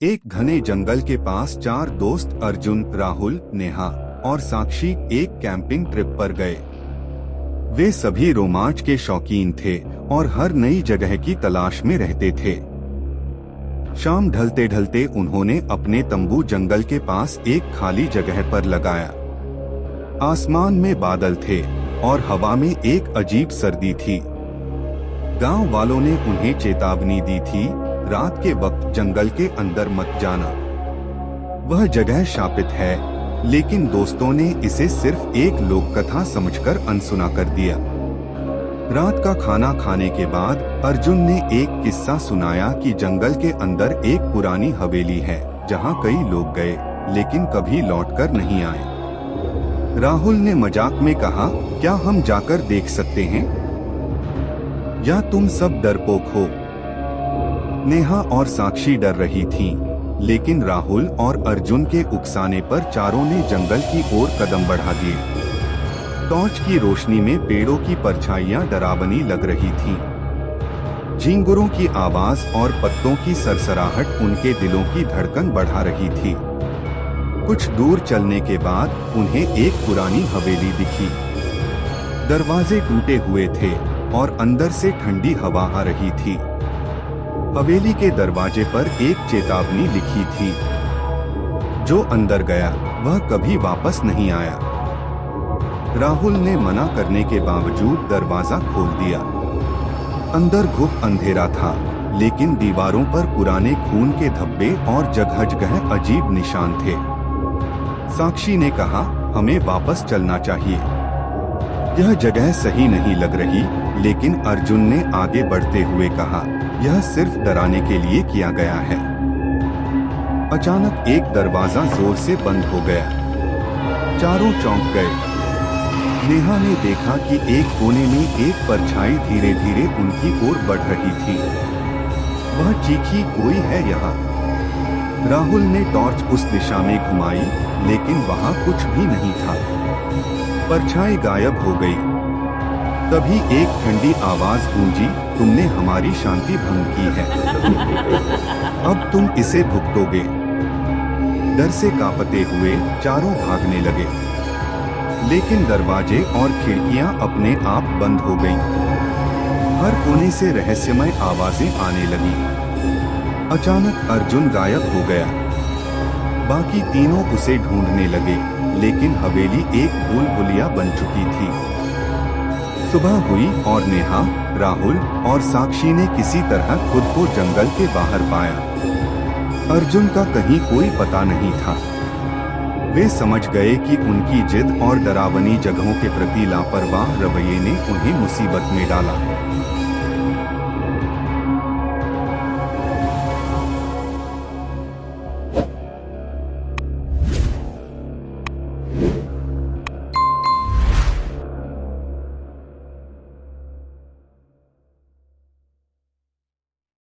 एक घने जंगल के पास चार दोस्त अर्जुन, राहुल, नेहा और साक्षी एक कैंपिंग ट्रिप पर गए। वे सभी रोमांच के शौकीन थे और हर नई जगह की तलाश में रहते थे। शाम ढलते ढलते उन्होंने अपने तंबू जंगल के पास एक खाली जगह पर लगाया। आसमान में बादल थे और हवा में एक अजीब सर्दी थी। गांव वालों ने उन्हें चेतावनी दी थी, रात के वक्त जंगल के अंदर मत जाना। वह जगह शापित है, लेकिन दोस्तों ने इसे सिर्फ एक लोक कथा समझकर अनसुना कर दिया। रात का खाना खाने के बाद अर्जुन ने एक किस्सा सुनाया कि जंगल के अंदर एक पुरानी हवेली है जहां कई लोग गए लेकिन कभी लौटकर नहीं आए। राहुल ने मजाक में कहा, क्या हम जाकर देख सकते हैं या तुम सब डरपोक हो? नेहा और साक्षी डर रही थीं, लेकिन राहुल और अर्जुन के उकसाने पर चारों ने जंगल की ओर कदम बढ़ा दिए। टॉर्च की रोशनी में पेड़ों की परछाइयां डरावनी लग रही थीं। झींगुरों की आवाज और पत्तों की सरसराहट उनके दिलों की धड़कन बढ़ा रही थी। कुछ दूर चलने के बाद उन्हें एक पुरानी हवेली दिखी। दरवाजे टूटे हुए थे और अंदर से ठंडी हवा आ रही थी। हवेली के दरवाजे पर एक चेतावनी लिखी थी, जो अंदर गया वह कभी वापस नहीं आया। राहुल ने मना करने के बावजूद दरवाजा खोल दिया। अंदर घुप अंधेरा था, लेकिन दीवारों पर पुराने खून के धब्बे और जगह-जगह अजीब निशान थे। साक्षी ने कहा, हमें वापस चलना चाहिए। यह जगह सही नहीं लग रही, लेकिन अर्जुन ने आगे बढ़ते हुए कहा, यह सिर्फ डराने के लिए किया गया है। अचानक एक दरवाजा जोर से बंद हो गया। चारों चौंक गए। नेहा ने देखा कि एक कोने में एक परछाई धीरे धीरे उनकी ओर बढ़ रही थी। वह चीखी, कोई है यहाँ। राहुल ने टॉर्च उस दिशा में घुमाई, लेकिन वहाँ कुछ भी नहीं था। परछाई गायब हो गई। तभी एक ठंडी आवाज गूंजी, तुमने हमारी शांति भंग की है। अब तुम इसे भुगतोगे। डर से कांपते हुए चारों भागने लगे, लेकिन दरवाजे और खिड़कियां अपने आप बंद हो गईं। हर कोने से रहस्यमय आवाजें आने लगी। अचानक अर्जुन गायब हो गया। बाकी तीनों उसे ढूंढने लगे, लेकिन हवेली एक भूल-भुलैया बन चुकी थी। सुबह हुई और नेहा, राहुल और साक्षी ने किसी तरह खुद को जंगल के बाहर पाया। अर्जुन का कहीं कोई पता नहीं था। वे समझ गए कि उनकी जिद और डरावनी जगहों के प्रति लापरवाह रवैये ने उन्हें मुसीबत में डाला।